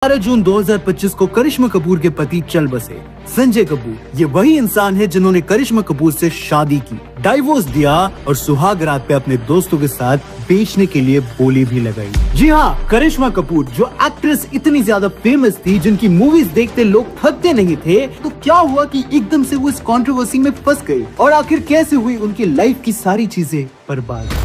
जून 2025 को करिश्मा कपूर के पति चल बसे संजय कपूर। ये वही इंसान है जिन्होंने करिश्मा कपूर से शादी की, डाइवोर्स दिया और सुहाग रात पे अपने दोस्तों के साथ बेचने के लिए बोली भी लगाई। जी हाँ, करिश्मा कपूर जो एक्ट्रेस इतनी ज्यादा फेमस थी, जिनकी मूवीज देखते लोग थकते नहीं थे, तो क्या हुआ कि एकदम से वो इस कंट्रोवर्सी में फंस गई और आखिर कैसे हुई उनकी लाइफ की सारी चीजें बर्बाद।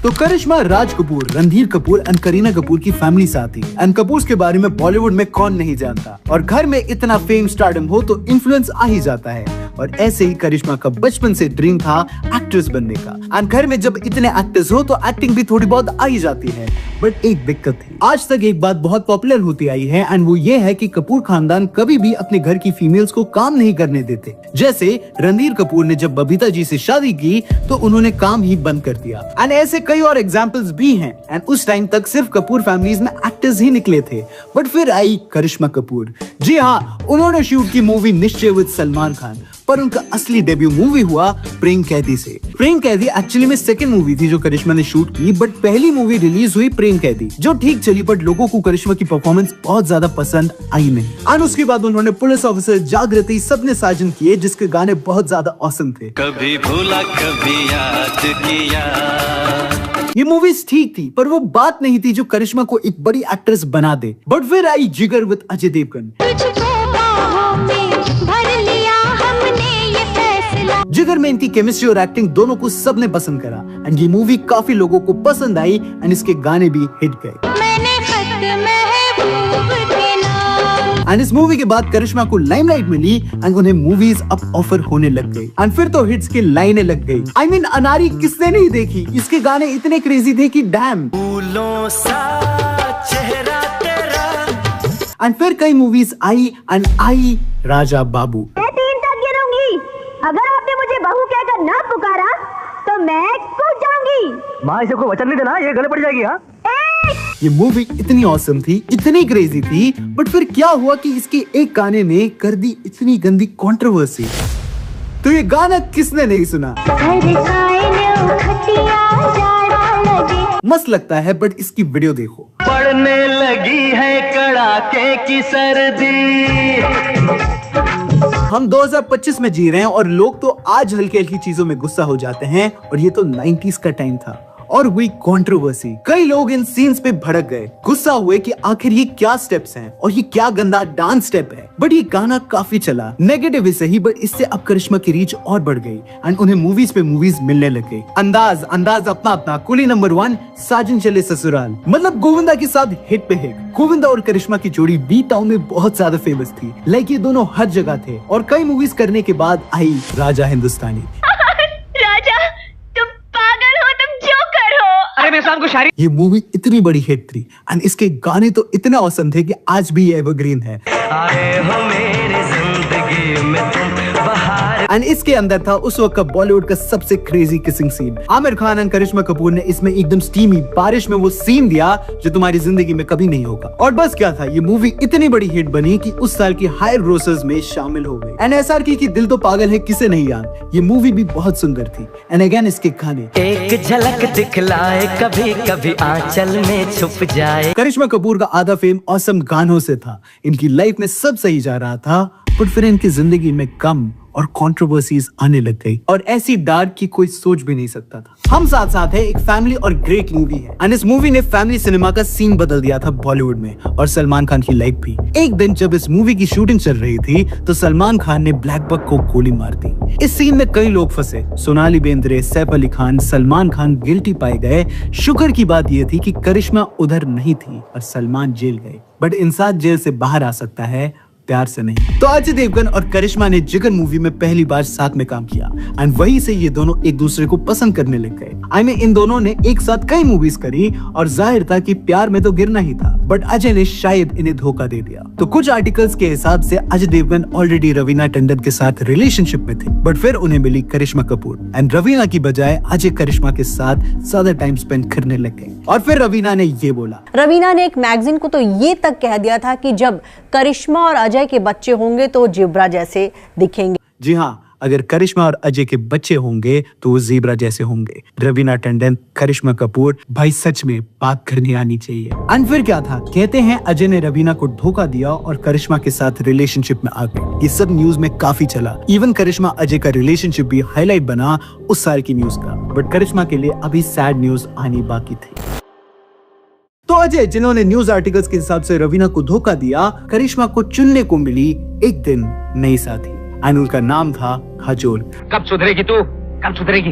तो करिश्मा राज कपूर, रणधीर कपूर एंड करीना कपूर की फैमिली से आती है। एंड कपूर के बारे में बॉलीवुड में कौन नहीं जानता, और घर में इतना फेम स्टारडम हो तो इन्फ्लुएंस आ ही जाता है। और ऐसे ही करिश्मा का बचपन से ड्रीम था एक्ट्रेस बनने का। एंड घर में जब इतने एक्टर्स हो तो एक्टिंग भी थोड़ी बहुत आ ही जाती है। बट एक दिक्कत थी, आज तक एक बात बहुत पॉपुलर होती आई है, एंड वो ये है कि कपूर खानदान कभी भी अपने घर की फीमेल्स को काम नहीं करने देते। जैसे रणधीर कपूर ने जब बबीता जी से शादी की तो उन्होंने काम ही बंद कर दिया। एंड ऐसे कई और एग्जाम्पल्स भी हैं। एंड उस टाइम तक सिर्फ कपूर फैमिलीज में एक्टर्स ही निकले थे। बट फिर आई करिश्मा कपूर। जी हाँ, उन्होंने शूट की मूवी निश्चय विद सलमान खान, पर उनका असली डेब्यू मूवी हुआ प्रेम कैदी से। प्रेम कैदी एक्चुअली में सेकंड मूवी थी जो करिश्मा ने शूट की, बट पहली मूवी रिलीज हुई प्रेम कैदी, जो ठीक चली, बट लोगों को करिश्मा की परफॉर्मेंस बहुत ज्यादा पसंद आई नहीं। और उसके बाद उन्होंने पुलिस ऑफिसर, जागृति, सपने साजन किए, जिसके गाने बहुत ज्यादा औसम थे। कभी भूला कभी याद किया। ये मूवीज ठीक थी, पर वो बात नहीं थी जो करिश्मा को एक बड़ी एक्ट्रेस बना दे। बट फिर आई जिगर विद अजय देवगन। जिगर में इनकी केमिस्ट्री और एक्टिंग दोनों को सबने पसंद करा। एंड ये मूवी काफी लोगों को पसंद आई एंड इसके गाने भी हिट गए। एंड इस मूवी के बाद करिश्मा को लाइमलाइट मिली एंड उन्हें मूवीज अब ऑफर होने लग गई। एंड फिर तो हिट्स की लाइनें लग गई। I mean, अनारी किसने नहीं देखी, इसके गाने इतने क्रेजी थे कि डैम। फूलों सा चेहरा तेरा। एंड फिर कई movies I and I Raja Babu. मैं 3 तक गिनूंगी, अगर आपने मुझे बहू कहकर ना पुकारा तो मैं कूद जाऊंगी। माँ इसे कोई वचन नहीं देना, ये गले पड़ जाएगी। हाँ, ये मूवी इतनी औसम थी, इतनी क्रेजी थी, बट फिर क्या हुआ कि इसके एक गाने ने कर दी इतनी गंदी कंट्रोवर्सी। तो ये गाना किसने नहीं सुना? मस्त लगता है, बट इसकी वीडियो देखो। पड़ने लगी है कड़ाके की सर्दी। हम 2025 में जी रहे हैं और लोग तो आज हल्की हल्की चीजों में गुस्सा हो जाते हैं, और ये तो 90s का टाइम था और हुई कंट्रोवर्सी। कई लोग इन सीन्स पे भड़क गए, गुस्सा हुए कि आखिर ये क्या स्टेप्स हैं और ये क्या गंदा डांस स्टेप है। बट ये गाना काफी चला, नेगेटिव ही सही, बट इससे अब करिश्मा की रीच और बढ़ गई एंड उन्हें मूवीज पे मूवीज मिलने लग गई। अंदाज अपना अपना, कुली नंबर 1, साजन चले ससुराल, मतलब गोविंदा के साथ हिट पे हिट। गोविंदा और करिश्मा की जोड़ी बी टाउन में बहुत ज्यादा फेमस थी। लाइक ये दोनों हर जगह थे। और कई मूवीज करने के बाद आई राजा हिंदुस्तानी। ये मूवी इतनी बड़ी हिट थी एंड इसके गाने तो इतने औसम थे कि आज भी ये एवरग्रीन है। आए हो मेरी जिंदगी में तुम बहार। एंड इसके अंदर था उस वक्त का बॉलीवुड का सबसे crazy kissing scene. Aamir Khan and Karisma Kapoor ने इसमें एकदम स्टीमी बारिश में वो सीन दिया जो तुम्हारी जिंदगी में कभी नहीं होगा। और बस क्या था, ये मूवी इतनी बड़ी हिट बनी कि उस साल की हायर ग्रोसर्स में शामिल हो गई। एंड SRK की दिल तो पागल है किसे नहीं याद, ये मूवी भी बहुत सुंदर थी। एंड अगेन इसके गाने एक झलक दिखलाए, कभी कभी आंचल में छुप जाए। करिश्मा कपूर का आधा फेम औसम गानों से था। इनकी लाइफ में सब सही जा रहा था, बट फिर इनकी जिंदगी में कम और कंट्रोवर्सीज आने लग गई, और ऐसी डार्क की कोई सोच भी नहीं सकता था। हम साथ साथ है एक फैमिली और ग्रेट मूवी है, एंड इस मूवी ने फैमिली सिनेमा का सीन बदल दिया था बॉलीवुड में, और सलमान खान की लाइफ भी। एक दिन जब इस मूवी की शूटिंग चल रही थी तो सलमान खान ने ब्लैक बक को गोली मार दी। इस सीन में कई लोग फंसे, सोनाली बेंद्रे, सैफ अली खान, सलमान खान गिल्टी पाए गए। शुक्र की बात यह थी कि करिश्मा उधर नहीं थी और सलमान जेल गए। बट इंसान जेल से बाहर आ सकता है, प्यार से नहीं। तो अजय देवगन और करिश्मा ने जिगर मूवी में पहली बार साथ में काम किया एंड वहीं से ये दोनों एक दूसरे को पसंद करने लग गए। आई मीन, इन दोनों ने एक साथ कई मूवीज करी और जाहिर था कि प्यार में तो गिरना ही था, बट अजय ने शायद इन्हें धोखा दे दिया। तो कुछ आर्टिकल्स के हिसाब से अजय देवगन ऑलरेडी रवीना टंडन के साथ रिलेशनशिप में थे, बट फिर उन्हें मिली करिश्मा कपूर एंड रवीना की बजाय अजय करिश्मा के साथ ज्यादा टाइम स्पेंड करने लग गए। और फिर रवीना ने ये बोला, रवीना ने एक मैगजीन को तो ये तक कह दिया था कि जब करिश्मा और अजय के बच्चे होंगे तो जिब्रा जैसे दिखेंगे। जी हाँ, अगर करिश्मा और अजय के बच्चे होंगे तो वो ज़ेब्रा जैसे होंगे। रवीना टंडन, करिश्मा कपूर, भाई सच में बात करनी आनी चाहिए। और फिर क्या था, कहते हैं अजय ने रवीना को धोखा दिया और करिश्मा के साथ रिलेशनशिप में आ गए। ये सब न्यूज में काफी चला। इवन करिश्मा अजय का रिलेशनशिप भी हाईलाइट बना उस साल की न्यूज का। बट करिश्मा के लिए अभी सैड न्यूज आनी बाकी थी। तो अजय, जिन्होंने न्यूज आर्टिकल्स के हिसाब से रवीना को धोखा दिया, करिश्मा को चुनने को मिली एक दिन नई साथी। और उनका नाम था काजोल। कब सुधरेगी तू? कब सुधरेगी?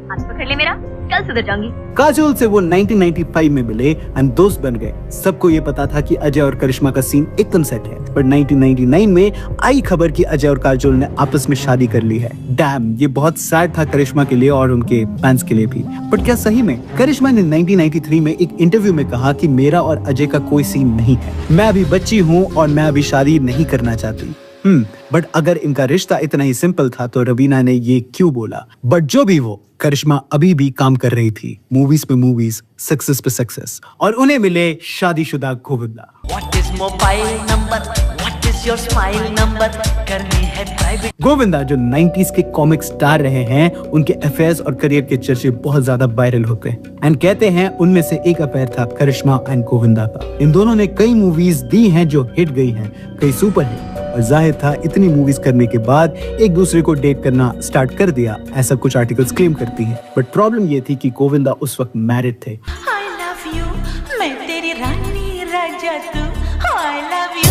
हाथ पकड़ ले मेरा, कल सुधर जाऊंगी। काजोल से वो 1995 में मिले एंड दोस्त बन गए। सबको ये पता था कि अजय और करिश्मा का सीन एकदम सेट है। पर 1999 में आई खबर कि अजय और काजोल ने आपस में शादी कर ली है। डैम, ये बहुत सैड था करिश्मा के लिए और उनके फैंस के लिए भी। बट क्या सही में? करिश्मा ने 1993 में एक इंटरव्यू में कहा कि मेरा और अजय का कोई सीन नहीं है, मैं अभी बच्ची हूँ और मैं अभी शादी नहीं करना चाहती। बट अगर इनका रिश्ता इतना ही सिंपल था तो रवीना ने ये क्यों बोला? बट जो भी वो, करिश्मा अभी भी काम कर रही थी, मूवीज पे मूवीज, सक्सेस पे सक्सेस, और उन्हें मिले शादीशुदा Govinda. What is mobile number? What is your smile number? करनी है प्राइवेट। गोविंदा जो 90s के कॉमिक स्टार रहे हैं, उनके अफेयर्स और करियर के चर्चे बहुत ज्यादा वायरल होते हैं। एंड कहते हैं उनमें से एक अफेयर था करिश्मा एंड गोविंदा का। इन दोनों ने कई मूवीज दी हैं जो हिट गई हैं, कई सुपर हिट। और जाहिर था इतनी मूवीज करने के बाद एक दूसरे को डेट करना स्टार्ट कर दिया, ऐसा कुछ आर्टिकल्स क्लेम करती हैं। बट प्रॉब्लम ये थी कि गोविंदा उस वक्त मैरिड थे। I love you, मैं तेरी रानी राजा तू, I love you।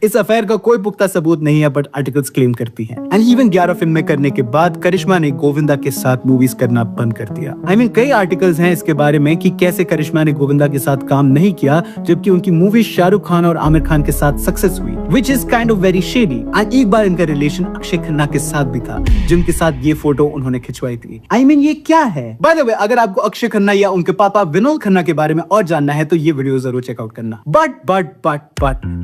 इस अफेयर का कोई पुख्ता सबूत नहीं है, बट आर्टिकल्स क्लेम करती हैं। एंड इवन 11 फिल्में करने के बाद करिश्मा ने गोविंदा के साथ मूवीज करना बंद कर दिया। कई आर्टिकल्स हैं इसके बारे में कि कैसे करिश्मा ने गोविंदा के साथ काम नहीं किया, जबकि उनकी मूवी शाहरुख खान और आमिर खान के साथ सक्सेस हुई, which is kind of very shady. And एक बार इनका रिलेशन अक्षय खन्ना के साथ भी था, जिनके साथ ये फोटो उन्होंने खिंचवाई थी। ये क्या है? बाय द वे, अगर आपको अक्षय खन्ना या उनके पापा विनोद खन्ना के बारे में और जानना है तो ये वीडियो जरूर चेकआउट करना। बट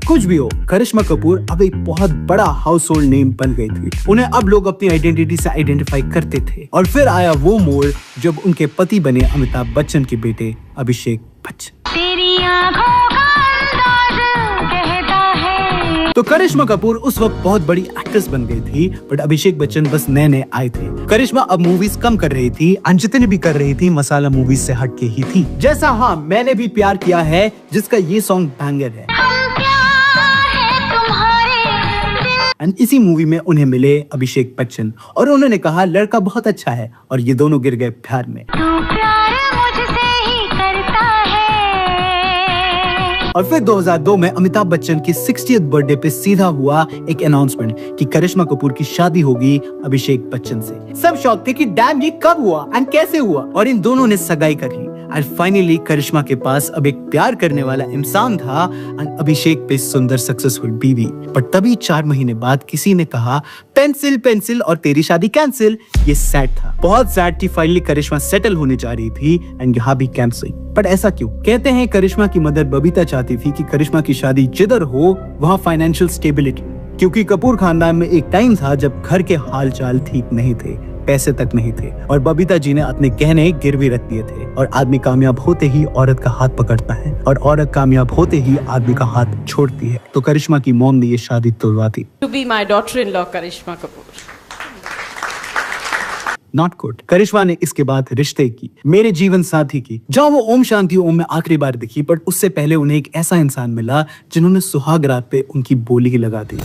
कुछ भी हो, करिश्मा कपूर अब एक बहुत बड़ा हाउस होल्ड नेम बन गई थी। उन्हें अब लोग अपनी आइडेंटिटी से आइडेंटिफाई करते थे। और फिर आया वो मोड़ जब उनके पति बने अमिताभ बच्चन के बेटे अभिषेक बच्चन। तेरी आँखों का अंदाज कहता है। तो करिश्मा कपूर उस वक्त बहुत बड़ी एक्ट्रेस बन गई थी, बट अभिषेक बच्चन बस नए नए आए थे। करिश्मा अब मूवीज कम कर रही थी, जितने भी कर रही थी मसाला मूवीज से हटके ही थी। जैसा हाँ मैंने भी प्यार किया है, जिसका ये सॉन्ग बैंगर है। एंड इसी मूवी में उन्हें मिले अभिषेक बच्चन और उन्होंने कहा लड़का बहुत अच्छा है, और ये दोनों गिर गए प्यार में। तू प्यार मुझसे ही करता है। और फिर 2002 में अमिताभ बच्चन की 60th बर्थडे पे सीधा हुआ एक अनाउंसमेंट कि करिश्मा कपूर की शादी होगी अभिषेक बच्चन से। सब शौक थे कि डैम ये कब हुआ एंड कैसे हुआ, और इन दोनों ने सगाई करी। और फाइनली करिश्मा के पास अब एक प्यार करने वाला इंसान था और अभिषेक पे सुंदर सक्सेसफुल बीवी। पर तभी 4 महीने बाद किसी ने कहा पेंसिल और तेरी शादी कैंसिल। ये सैड था, बहुत सैड थी। फाइनली करिश्मा सेटल होने जा रही थी एंड यहाँ भी कैंसिल। पर ऐसा क्यों? कहते हैं करिश्मा की मदर बबीता चाहती थी कि करिश्मा की शादी जिधर हो वहाँ फाइनेंशियल स्टेबिलिटी, क्योंकि कपूर खानदान में एक टाइम था जब घर के हाल चाल ठीक नहीं थे, पैसे तक नहीं थे, और बबीता जी ने अपने गहने गिरवी रख दिए थे। और आदमी कामयाब होते ही औरत का हाथ पकड़ता है, और औरत कामयाब होते ही आदमी का हाथ छोड़ती है। तो करिश्मा की मॉम ने ये शादी तोड़वा दी। To be my daughter-in-law, Karishma Kapoor. Not good. Karishma ने इसके बाद रिश्ते की, मेरे जीवन साथी की, जहाँ वो ओम शांति ओम में आखिरी बार दिखी। बट उससे पहले उन्हें एक ऐसा इंसान मिला जिन्होंने सुहाग रात पे उनकी बोली लगा दी।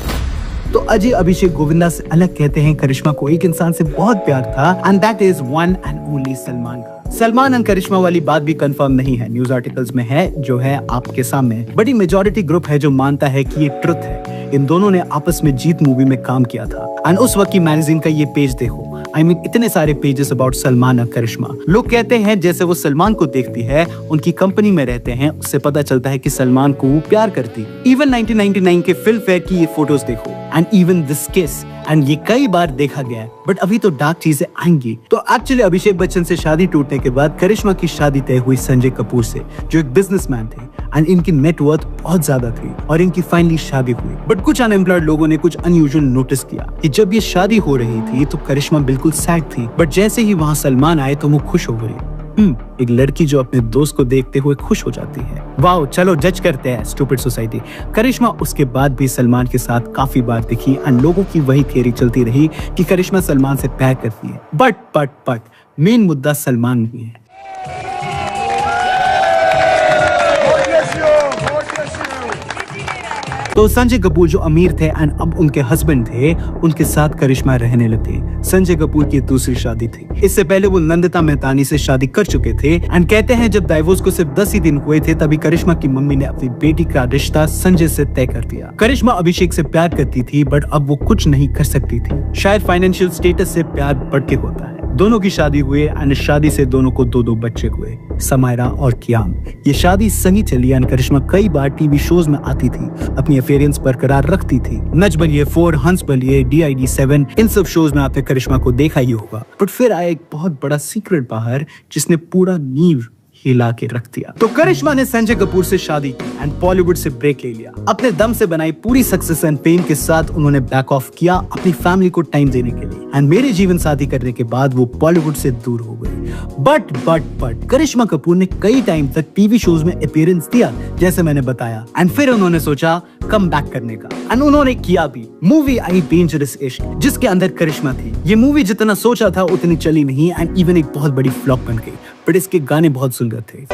तो अजय अभिषेक गोविंदा से अलग कहते हैं करिश्मा को एक इंसान से बहुत प्यार था, and that is one and only Salman Khan. Salman and Karishma वाली बात भी कंफर्म नहीं है, न्यूज आर्टिकल्स में है जो है आपके सामने। बड़ी मेजॉरिटी ग्रुप है जो मानता है कि ये ट्रुथ है। इन दोनों ने आपस में जीत मूवी में काम किया था। एंड उस वक्त की मैगजीन का ये पेज देखो, इतने सारे पेजेस अबाउट सलमान और करिश्मा। लोग कहते हैं जैसे वो सलमान को देखती है, उनकी कंपनी में रहते हैं, उससे पता चलता है कि सलमान को प्यार करती। इवन 1999 के फिल्म फेयर की ये फोटोज देखो, एंड इवन दिस किस, एंड ये कई बार देखा गया है। बट अभी तो डार्क चीजें आएंगी। तो एक्चुअली अभिषेक बच्चन से शादी टूटने के बाद करिश्मा की शादी तय हुई संजय कपूर से, जो एक बिजनेसमैन थे, एंड इनकी नेटवर्थ बहुत ज्यादा थी, और इनकी फाइनली शादी हुई। बट कुछ अनएम्प्लॉयड लोगों ने कुछ अनयूजुअल नोटिस किया कि जब ये शादी हो रही थी तो करिश्मा बिल्कुल सैड थी, बट जैसे ही वहाँ सलमान आए तो वो खुश हो गई। एक लड़की जो अपने दोस्त को देखते हुए खुश हो जाती है। वाओ, चलो जज करते हैं स्टूपिड सोसाइटी। करिश्मा उसके बाद भी सलमान के साथ काफी बार दिखी एंड लोगों की वही थियरी चलती रही कि करिश्मा सलमान से प्यार करती है। बट मेन मुद्दा सलमान नहीं है। तो संजय कपूर जो अमीर थे एंड अब उनके हस्बैंड थे, उनके साथ करिश्मा रहने लगे। संजय कपूर की दूसरी शादी थी। इससे पहले वो नंदिता मेहतानी से शादी कर चुके थे एंड कहते हैं जब डाइवोर्स को सिर्फ 10 ही दिन हुए थे तभी करिश्मा की मम्मी ने अपनी बेटी का रिश्ता संजय से तय कर दिया। करिश्मा अभिषेक से प्यार करती थी बट अब वो कुछ नहीं कर सकती थी। शायद फाइनेंशियल स्टेटस से प्यार बढ़ के होता है। दोनों की शादी हुई एंड शादी से दोनों को 2 बच्चे हुए, समायरा और कियाम। ये शादी सही चली एंड करिश्मा कई बार टीवी शोज में आती थी, अपनी अफेयरेंस बरकरार रखती थी। नच बलिए 4, हंस बलिए, DID 7, इन सब शोज में आपने करिश्मा को देखा ही होगा। बट फिर आया एक बहुत बड़ा सीक्रेट बाहर जिसने पूरा नींव हिला के रख दिया। तो करिश्मा ने संजय कपूर से शादी की एंड बॉलीवुड से ब्रेक ले लिया। अपने दम से बनाई पूरी सक्सेस एंड फेम के साथ उन्होंने बैक ऑफ किया अपनी फैमिली को टाइम देने के लिए एंड मेरे जीवन साथी करने के बाद वो बॉलीवुड से दूर हो गई। बट करिश्मा कपूर ने कई टाइम तक टीवी शोज में अपीयरेंस दिया जैसे मैंने बताया एंड फिर उन्होंने सोचा कम बैक करने का एंड उन्होंने किया भी। मूवी आई डेंजरस इश्क जिसके अंदर करिश्मा थी। ये मूवी जितना सोचा था उतनी चली नहीं एंड इवन एक बहुत बड़ी फ्लॉप बन गई, बट इसके गाने बहुत सुंदर थे।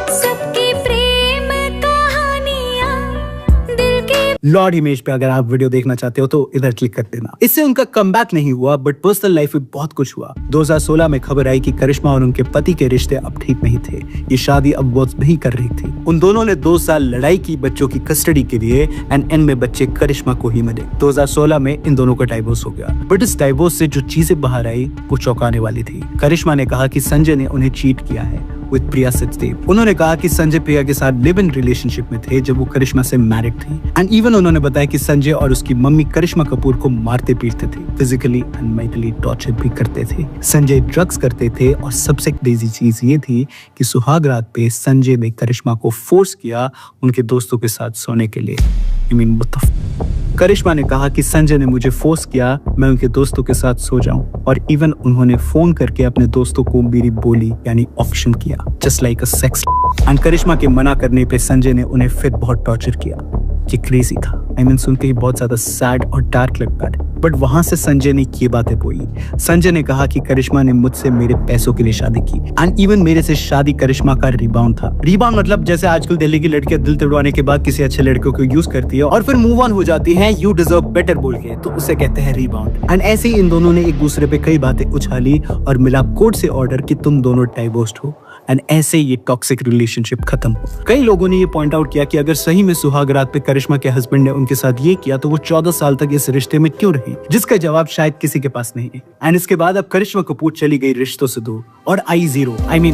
लॉर्ड इमेज पे अगर आप वीडियो देखना चाहते हो तो इधर क्लिक कर देना। इससे उनका कमबैक नहीं हुआ बट पर्सनल लाइफ में बहुत कुछ हुआ। 2016 में खबर आई कि करिश्मा और उनके पति के रिश्ते अब ठीक नहीं थे। ये शादी अब वो नहीं कर रही थी। उन दोनों ने 2 साल लड़ाई की बच्चों की कस्टडी के लिए एंड एंड में बच्चे करिश्मा को ही मिले। 2016 में इन दोनों का डाइवोर्स हो गया बट इस डाइवोर्स से जो चीजें बाहर आई वो चौंकाने वाली थी। करिश्मा ने कहा कि संजय ने उन्हें चीट किया है विद प्रिया सचदेव। उन्होंने कहा कि संजय प्रिया के साथ लिव इन रिलेशनशिप में थे जब वो करिश्मा से मैरिड थी एंड इवन उन्होंने बताया कि संजय और उसकी मम्मी करिश्मा कपूर को मारते पीटते थे, फिजिकली एंड मेंटली टॉर्चर भी करते थे। संजय ड्रग्स करते थे और सबसे क्रेजी चीज ये थी कि सुहाग रात पे संजय ने करिश्मा को फोर्स किया उनके दोस्तों के साथ सोने के लिए। करिश्मा ने कहा कि संजय ने मुझे फोर्स किया मैं उनके दोस्तों के साथ सो जाऊं और इवन उन्होंने फोन करके अपने दोस्तों को मेरी बोली यानी ऑप्शन किया, just like a sex. And Karishma के मना करने पे संजय ने उन्हें फिर बहुत टॉर्चर किया। ये क्रेजी था। सुन के ही बहुत ज्यादा सैड और डार्क लगता है बट वहां से संजय ने ये बातें बोली। संजय ने कहा कि करिश्मा ने मुझसे मेरे पैसों के लिए शादी की एंड इवन मेरे से शादी करिश्मा का रिबाउंड था। रिबाउंड मतलब जैसे आजकल दिल्ली की लड़कियां दिल तोड़वाने के बाद किसी अच्छे लड़के को यूज करती है और फिर मूव ऑन हो जाती है यू डिजर्व बेटर बोल के, तो उसे कहते हैं रिबाउंड। एंड ऐसे ही इन दोनों ने एक दूसरे पे कई बातें उछाली और मिला कोर्ट से ऑर्डर कि तुम दोनों डाइवोर्स्ड हो एंड ऐसे ये टॉक्सिक रिलेशनशिप खत्म हो। कई लोगों ने ये पॉइंट आउट किया कि अगर सही में सुहाग रात पे करिश्मा के हस्बैंड ने उनके साथ ये किया तो वो 14 साल तक इस रिश्ते में क्यों रही, जिसका जवाब शायद किसी के पास नहीं है। एंड इसके बाद अब करिश्मा कपूर चली गई रिश्तों से दूर और आई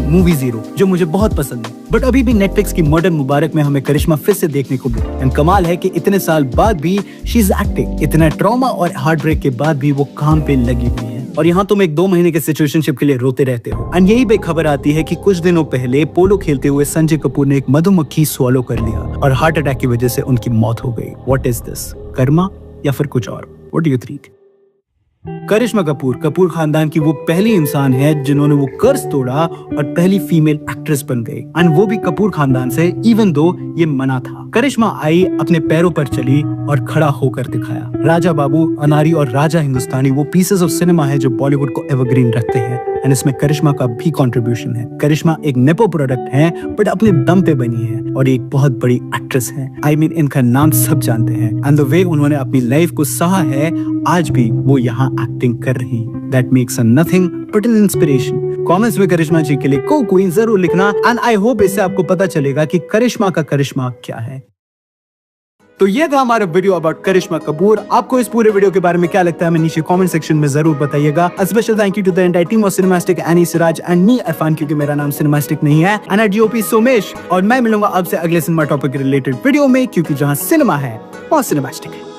मूवी जीरो जो मुझे बहुत पसंद है बट अभी भी नेटफ्लिक्स की मॉडर्न मुबारक में हमें करिश्मा फिर से देखने को मिली। एंड कमाल है कि इतने साल बाद भी शी इज एक्टिंग। इतना ट्रॉमा और हार्ट ब्रेक के बाद भी वो काम पे लगी हुई है और यहाँ तुम एक 2 महीने के सिचुएशनशिप के लिए रोते रहते हो। एंड यही पे खबर आती है कि कुछ दिनों पहले पोलो खेलते हुए संजय कपूर ने एक मधुमक्खी स्वॉलो कर लिया और हार्ट अटैक की वजह से उनकी मौत हो गई। व्हाट इज दिस, कर्मा या फिर कुछ और? What do you think? Karishma Kapoor खानदान की वो पहली इंसान है जिन्होंने वो कर्ज तोड़ा और पहली फीमेल एक्ट्रेस बन गई एंड वो भी कपूर खानदान से, इवन दो ये मना था। करिश्मा आई, अपने पैरों पर चली और खड़ा होकर दिखाया। राजा बाबू, अनारी और राजा हिंदुस्तानी वो पीसेस ऑफ सिनेमा है जो बॉलीवुड को एवरग्रीन रखते हैं एंड इसमें करिश्मा का भी कंट्रीब्यूशन है। करिश्मा एक नेपो प्रोडक्ट है बट अपने दम पे बनी है और एक बहुत बड़ी एक्ट्रेस है। इनका नाम सब जानते हैं एंड द वे उन्होंने अपनी लाइफ को सहा है, आज भी वो यहाँ एक्टिंग कर रही। That makes nothing but an inspiration. Comments में करिश्मा जी के लिए को क्वीन जरूर लिखना एंड आई होप इससे आपको पता चलेगा कि करिश्मा का करिश्मा क्या है। तो ये था हमारा वीडियो अबाउट करिश्मा कपूर। आपको इस पूरे वीडियो के बारे में क्या लगता है हमें नीचे कमेंट सेक्शन में जरूर बताइएगा। Special thank you to the entire team of Cinemastic, Annie Siraj and me Irfan, क्योंकि मेरा नाम सिनेमास्टिक नहीं है, एंड डीओपी सोमेश। और मैं मिलूंगा आपसे अगले सिनेमा टॉपिक रिलेटेड वीडियो में, क्योंकि जहां सिनेमा है वहां सिनेमास्टिक है।